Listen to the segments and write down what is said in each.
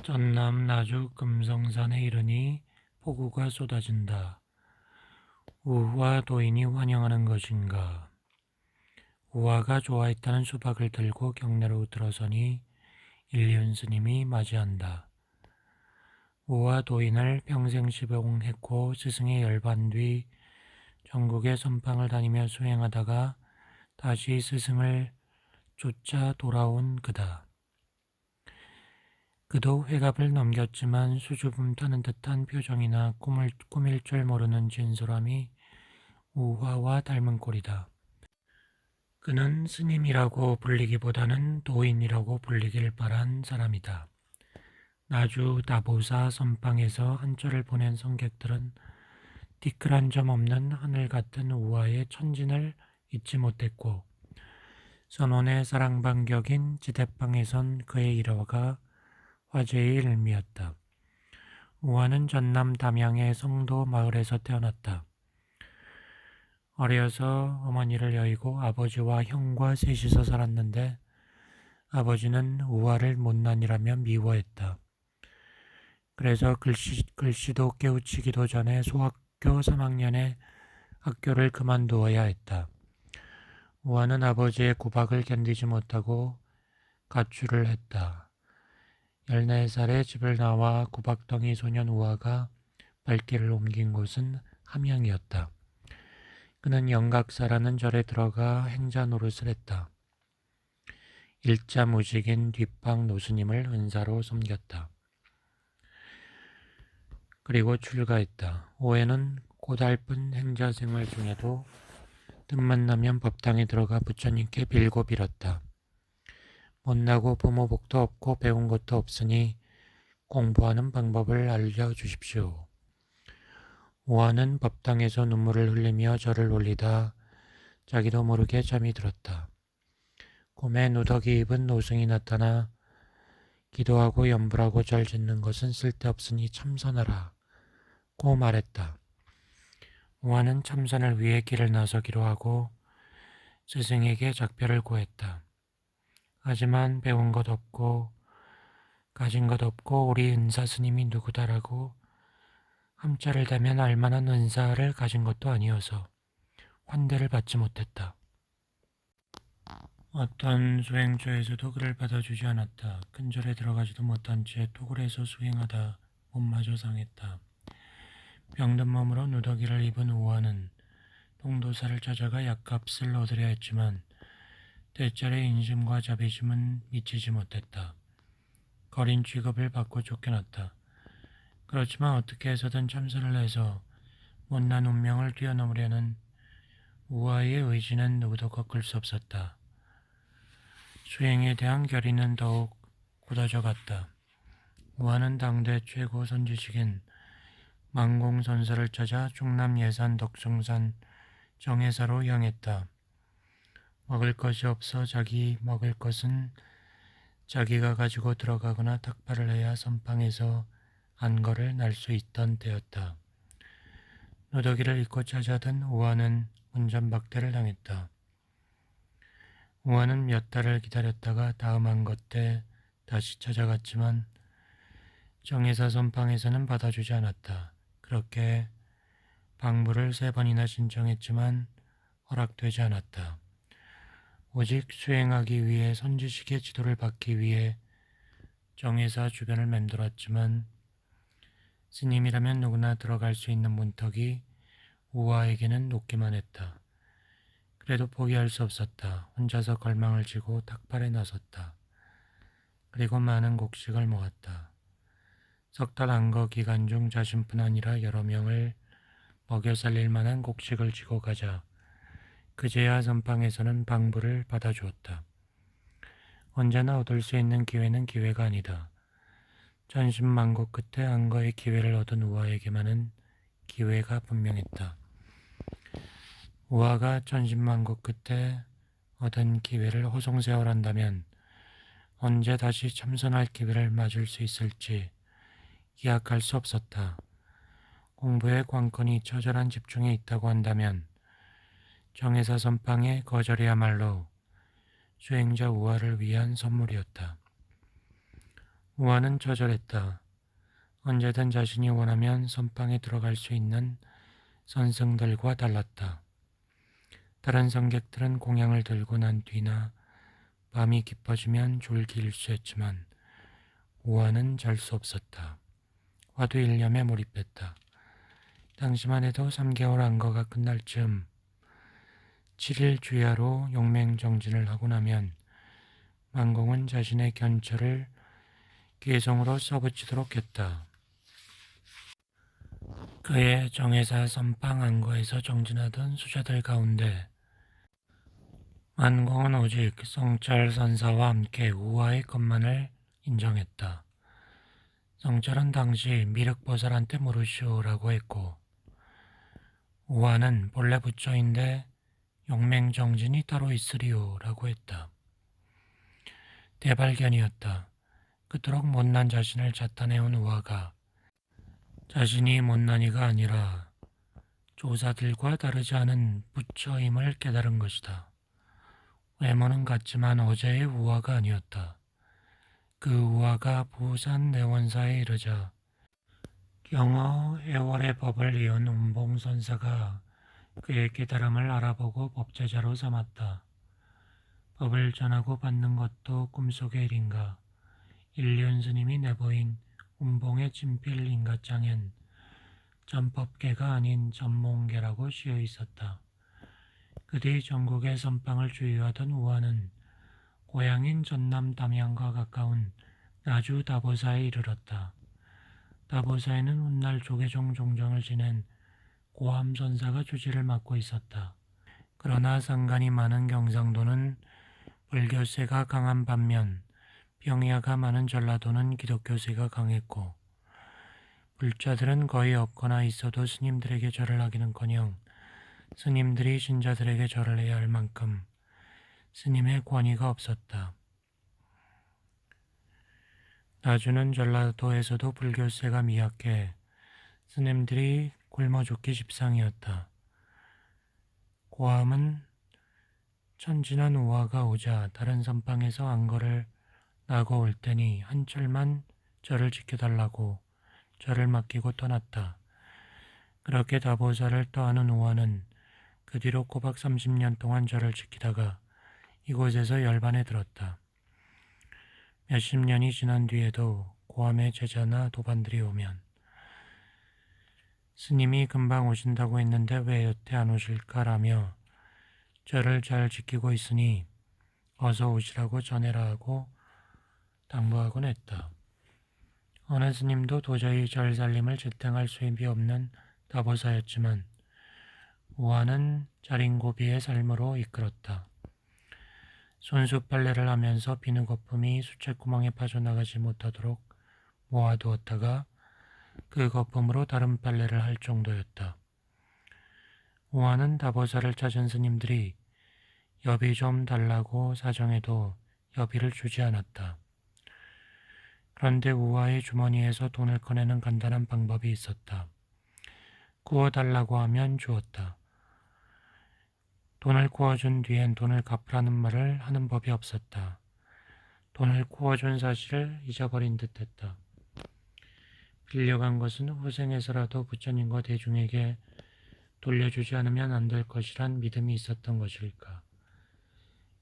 전남 나주 금성산에 이르니 폭우가 쏟아진다. 우화 도인이 환영하는 것인가. 우화가 좋아했다는 수박을 들고 경내로 들어서니 일륜 스님이 맞이한다. 우화 도인을 평생 시봉했고 스승의 열반 뒤 전국의 선방을 다니며 수행하다가 다시 스승을 쫓아 돌아온 그다. 그도 회갑을 넘겼지만 수줍음 타는 듯한 표정이나 꾸밀 줄 모르는 진솔함이 우화와 닮은 꼴이다. 그는 스님이라고 불리기보다는 도인이라고 불리길 바란 사람이다. 나주 다보사 선방에서 한철을 보낸 성객들은 티끌한 점 없는 하늘 같은 우화의 천진을 잊지 못했고 선원의 사랑반격인 지대방에선 그의 일화가 화제의 일미였다. 우화는 전남 담양의 성도 마을에서 태어났다. 어려서 어머니를 여의고 아버지와 형과 셋이서 살았는데 아버지는 우화를 못난이라며 미워했다. 그래서 글씨도 깨우치기도 전에 소학교 3학년에 학교를 그만두어야 했다. 우화는 아버지의 구박을 견디지 못하고 가출을 했다. 14살에 집을 나와 구박덩이 소년 우화가 발길을 옮긴 곳은 함양이었다. 그는 영각사라는 절에 들어가 행자 노릇을 했다. 일자무직인 뒷방 노스님을 은사로 섬겼다. 그리고 출가했다. 오해는 고달픈 행자 생활 중에도 틈만 나면 법당에 들어가 부처님께 빌고 빌었다. 못나고 부모 복도 없고 배운 것도 없으니 공부하는 방법을 알려주십시오. 오하는 법당에서 눈물을 흘리며 절을 올리다 자기도 모르게 잠이 들었다. 꿈에 누더기 입은 노승이 나타나 기도하고 염불하고 절 짓는 것은 쓸데없으니 참선하라 고 말했다. 오하는 참선을 위해 길을 나서기로 하고 스승에게 작별을 구했다. 하지만 배운 것 없고 가진 것 없고 우리 은사 스님이 누구다라고 함자를 대면 알만한 은사를 가진 것도 아니어서 환대를 받지 못했다. 어떤 수행처에서도 그를 받아주지 않았다. 큰 절에 들어가지도 못한 채 토굴에서 수행하다 몸마저 상했다. 병든 몸으로 누더기를 입은 우화는 동도사를 찾아가 약값을 얻으려 했지만 대절의 인심과 자비심은 미치지 못했다. 거린 취급을 받고 쫓겨났다. 그렇지만 어떻게 해서든 참선을 해서 못난 운명을 뛰어넘으려는 우화의 의지는 누구도 꺾을 수 없었다. 수행에 대한 결의는 더욱 굳어져 갔다. 우화는 당대 최고 선지식인 망공선사를 찾아 충남 예산 덕성산 정해사로 향했다. 먹을 것이 없어 자기 먹을 것은 자기가 가지고 들어가거나 탁발을 해야 선방에서 안거를 날 수 있던 때였다. 누더기를 입고 찾아든 우화는 운전박대를 당했다. 우화는 몇 달을 기다렸다가 다음 안거 때 다시 찾아갔지만 정해사 선방에서는 받아주지 않았다. 그렇게 방부를 3번이나 신청했지만 허락되지 않았다. 오직 수행하기 위해 선지식의 지도를 받기 위해 정해사 주변을 맴돌았지만 스님이라면 누구나 들어갈 수 있는 문턱이 우화에게는 높기만 했다. 그래도 포기할 수 없었다. 혼자서 걸망을 지고 탁발에 나섰다. 그리고 많은 곡식을 모았다. 3달 안거 기간 중 자신뿐 아니라 여러 명을 먹여 살릴 만한 곡식을 지고 가자 그제야 선방에서는 방부를 받아주었다. 언제나 얻을 수 있는 기회는 기회가 아니다. 천신만고 끝에 안거의 기회를 얻은 우화에게만은 기회가 분명했다. 우화가 천신만고 끝에 얻은 기회를 허송세월한다면 언제 다시 참선할 기회를 맞을 수 있을지 기약할 수 없었다. 공부의 관건이 처절한 집중에 있다고 한다면 정해사 선방의 거절이야말로 수행자 우화를 위한 선물이었다. 우화는 처절했다. 언제든 자신이 원하면 선방에 들어갈 수 있는 선승들과 달랐다. 다른 성객들은 공양을 들고 난 뒤나 밤이 깊어지면 졸기 일쑤했지만 우화는 잘 수 없었다. 화두 일념에 몰입했다. 당시만 해도 3개월 안거가 끝날 즈음 7일 주야로 용맹정진을 하고 나면 만공은 자신의 견처를 괴성으로 써붙이도록 했다. 그의 정회사 선방 안거에서 정진하던 수자들 가운데 만공은 오직 성철 선사와 함께 우화의 것만을 인정했다. 성철은 당시 미륵보살한테 물으시오라고 했고 우화는 본래 부처인데 용맹정진이 따로 있으리오라고 했다. 대발견이었다. 그토록 못난 자신을 자탄해온 우화가 자신이 못난이가 아니라 조사들과 다르지 않은 부처임을 깨달은 것이다. 외모는 같지만 어제의 우화가 아니었다. 그 우화가 부산 내원사에 이르자 경어 해월의 법을 이은 운봉선사가 그의 깨달음을 알아보고 법제자로 삼았다. 법을 전하고 받는 것도 꿈속의 일인가. 일륜 스님이 내보인 운봉의 진필 인가장엔 전법계가 아닌 전몽계라고 씌어 있었다. 그 뒤 전국의 선방을 주유하던 우화는 고향인 전남 담양과 가까운 나주 다보사에 이르렀다. 다보사에는 훗날 조계종 종정을 지낸 고암선사가 주지를 맡고 있었다. 그러나 상간이 많은 경상도는 불교세가 강한 반면 병야가 많은 전라도는 기독교세가 강했고 불자들은 거의 없거나 있어도 스님들에게 절을 하기는커녕 스님들이 신자들에게 절을 해야 할 만큼 스님의 권위가 없었다. 나주는 전라도에서도 불교세가 미약해 스님들이 굶어 죽기 십상이었다. 고함은 천진한 우화가 오자 다른 선방에서 안거를 나고 올 테니 한철만 절을 지켜달라고 절을 맡기고 떠났다. 그렇게 다보사를 떠하는 우화는 그 뒤로 꼬박 30년 동안 절을 지키다가 이곳에서 열반에 들었다. 몇십 년이 지난 뒤에도 고함의 제자나 도반들이 오면 스님이 금방 오신다고 했는데 왜 여태 안 오실까라며 절을 잘 지키고 있으니 어서 오시라고 전해라 하고 당부하곤 했다. 어느 스님도 도저히 절 살림을 지탱할 수입이 없는 다보사였지만 우화는 자린고비의 삶으로 이끌었다. 손수 빨래를 하면서 비누 거품이 수채구멍에 빠져나가지 못하도록 모아두었다가 그 거품으로 다른 빨래를 할 정도였다. 우화는 다보사를 찾은 스님들이 여비 좀 달라고 사정해도 여비를 주지 않았다. 그런데 우화의 주머니에서 돈을 꺼내는 간단한 방법이 있었다. 구워달라고 하면 주었다. 돈을 구워준 뒤엔 돈을 갚으라는 말을 하는 법이 없었다. 돈을 구워준 사실을 잊어버린 듯했다. 빌려간 것은 후생에서라도 부처님과 대중에게 돌려주지 않으면 안 될 것이란 믿음이 있었던 것일까.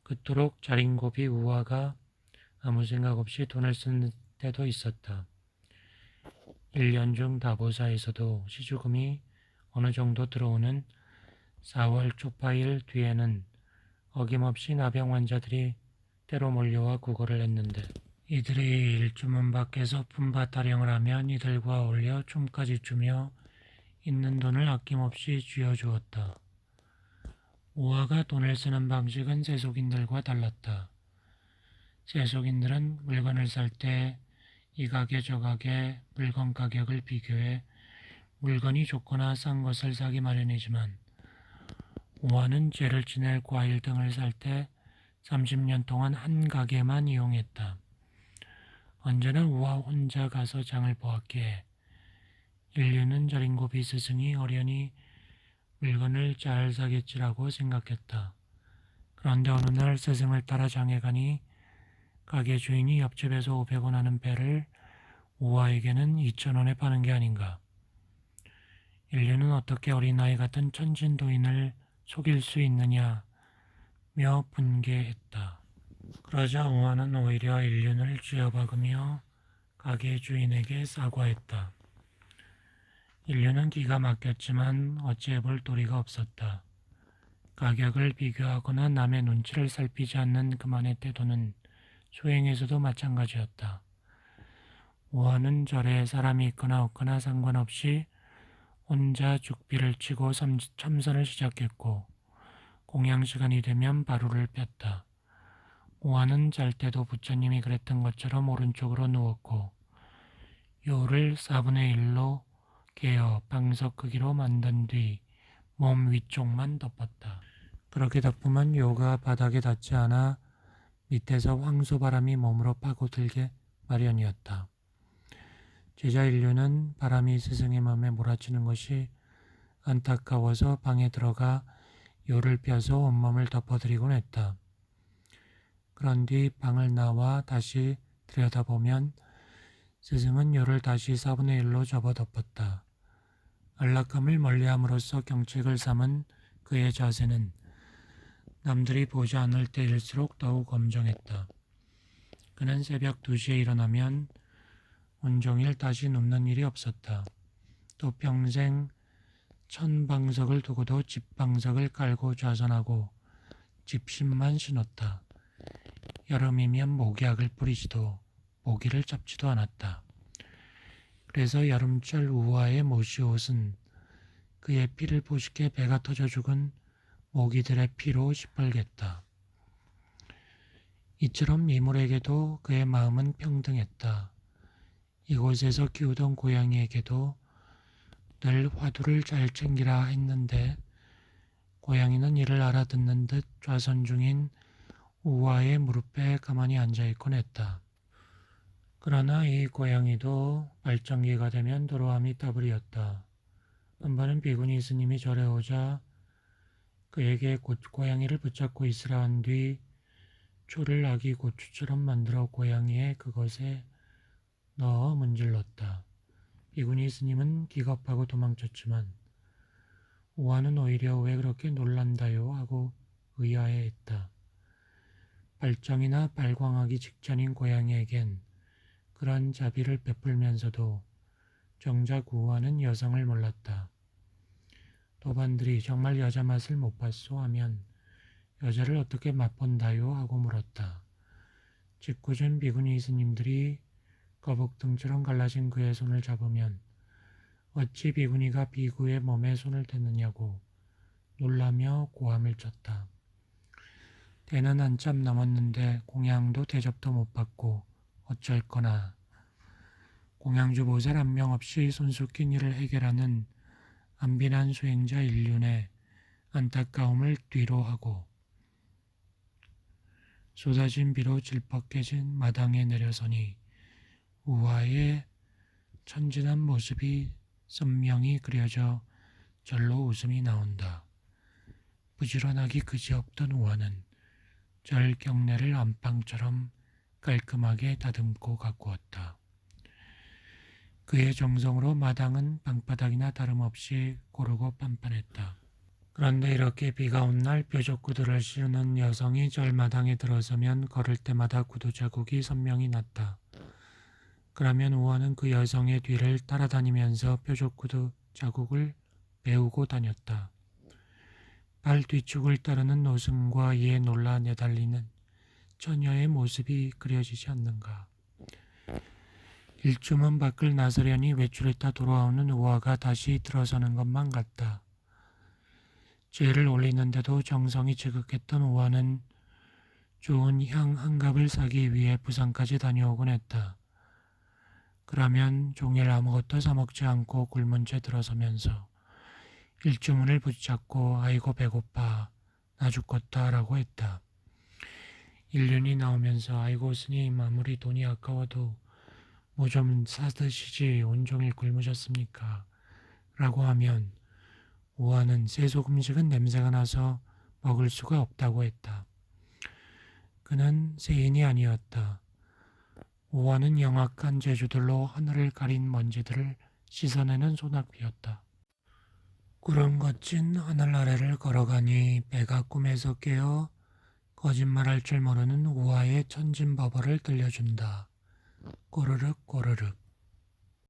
그토록 자린고비 우화가 아무 생각 없이 돈을 쓴 때도 있었다. 1년 중 다보사에서도 시주금이 어느 정도 들어오는 4월 초파일 뒤에는 어김없이 나병 환자들이 때로 몰려와 구걸을 했는데 이들이 일주문 밖에서 품바 타령을 하면 이들과 어울려 춤까지 추며 있는 돈을 아낌없이 쥐어주었다. 우화가 돈을 쓰는 방식은 세속인들과 달랐다. 세속인들은 물건을 살 때 이 가게 저 가게 물건 가격을 비교해 물건이 좋거나 싼 것을 사기 마련이지만 우화는 죄를 지낼 과일 등을 살 때 30년 동안 한 가게만 이용했다. 언제나 우화 혼자 가서 장을 보았기에 인류는 자린고비 스승이 어련히 물건을 잘 사겠지라고 생각했다. 그런데 어느 날 스승을 따라 장에 가니 가게 주인이 옆집에서 500원 하는 배를 우아에게는 2,000원에 파는 게 아닌가. 인류는 어떻게 어린아이 같은 천진도인을 속일 수 있느냐며 분개했다. 그러자 우아는 오히려 인륜을 쥐어박으며 가게 주인에게 사과했다. 인류는 기가 막혔지만 어찌해볼 도리가 없었다. 가격을 비교하거나 남의 눈치를 살피지 않는 그만의 태도는 수행에서도 마찬가지였다. 우아는 절에 사람이 있거나 없거나 상관없이 혼자 죽비를 치고 참선을 시작했고 공양 시간이 되면 바루를 폈다. 우아는 잘 때도 부처님이 그랬던 것처럼 오른쪽으로 누웠고 요를 4분의 1로 개어 방석 크기로 만든 뒤 몸 위쪽만 덮었다. 그렇게 덮으면 요가 바닥에 닿지 않아 밑에서 황소바람이 몸으로 파고들게 마련이었다. 제자 인류는 바람이 스승의 몸에 몰아치는 것이 안타까워서 방에 들어가 요를 펴서 온몸을 덮어드리곤 했다. 그런 뒤 방을 나와 다시 들여다보면 스승은 요를 다시 4분의 1로 접어 덮었다. 안락함을 멀리함으로써 경책을 삼은 그의 자세는 남들이 보지 않을 때일수록 더욱 엄정했다. 그는 새벽 2시에 일어나면 온종일 다시 눕는 일이 없었다. 또 평생 천방석을 두고도 집방석을 깔고 좌선하고 집신만 신었다. 여름이면 모기약을 뿌리지도 모기를 잡지도 않았다. 그래서 여름철 우아의 모시옷은 그의 피를 보시게 배가 터져 죽은 모기들의 피로 시뻘겠다. 이처럼 미물에게도 그의 마음은 평등했다. 이곳에서 키우던 고양이에게도 늘 화두를 잘 챙기라 했는데 고양이는 이를 알아듣는 듯 좌선 중인 우아의 무릎에 가만히 앉아있곤 했다. 그러나 이 고양이도 발정기가 되면 도로함이 따블이었다. 한 번은 비구니 스님이 절에 오자 그에게 고양이를 붙잡고 있으라 한 뒤 초를 아기 고추처럼 만들어 고양이의 그것에 넣어 문질렀다. 비구니 스님은 기겁하고 도망쳤지만 우아는 오히려 왜 그렇게 놀란다요 하고 의아해했다. 발정이나 발광하기 직전인 고양이에겐 그런 자비를 베풀면서도 정작 우아는 여성을 몰랐다. 도반들이 정말 여자 맛을 못 봤소 하면 여자를 어떻게 맛본다요 하고 물었다. 직구준 비구니 스님들이 거북등처럼 갈라진 그의 손을 잡으면 어찌 비구니가 비구의 몸에 손을 댔느냐고 놀라며 고함을 쳤다. 때는 한참 넘었는데 공양도 대접도 못 받고 어쩔 거나. 공양주 보살 한 명 없이 손쉽게 일을 해결하는 안빈한 수행자 인륜의 안타까움을 뒤로 하고 쏟아진 비로 질퍽해진 마당에 내려서니 우아의 천진한 모습이 선명히 그려져 절로 웃음이 나온다. 부지런하기 그지없던 우아는 절 경내를 안방처럼 깔끔하게 다듬고 가꾸었다. 그의 정성으로 마당은 방바닥이나 다름없이 고르고 빤빤했다. 그런데 이렇게 비가 온 날 뾰족 구두를 신은 여성이 절마당에 들어서면 걸을 때마다 구두 자국이 선명히 났다. 그러면 우아는 그 여성의 뒤를 따라다니면서 뾰족 구두 자국을 메우고 다녔다. 발 뒤축을 따르는 노승과 이에 놀라 내달리는 처녀의 모습이 그려지지 않는가. 일주문 밖을 나서려니 외출했다 돌아오는 우아가 다시 들어서는 것만 같다. 죄를 올리는데도 정성이 지극했던 우아는 좋은 향 한 갑을 사기 위해 부산까지 다녀오곤 했다. 그러면 종일 아무것도 사먹지 않고 굶은 채 들어서면서 일주문을 붙잡고 아이고 배고파 나 죽겠다 라고 했다. 일륜이 나오면서 아이고 스님 아무리 돈이 아까워도 뭐 좀 사드시지 온종일 굶으셨습니까? 라고 하면 우아는 세속 음식은 냄새가 나서 먹을 수가 없다고 했다. 그는 세인이 아니었다. 우아는 영악한 재주들로 하늘을 가린 먼지들을 씻어내는 소낙비였다. 구름 거친 하늘 아래를 걸어가니 배가 꿈에서 깨어 거짓말할 줄 모르는 우아의 천진버버를 들려준다. 꼬르륵 꼬르륵.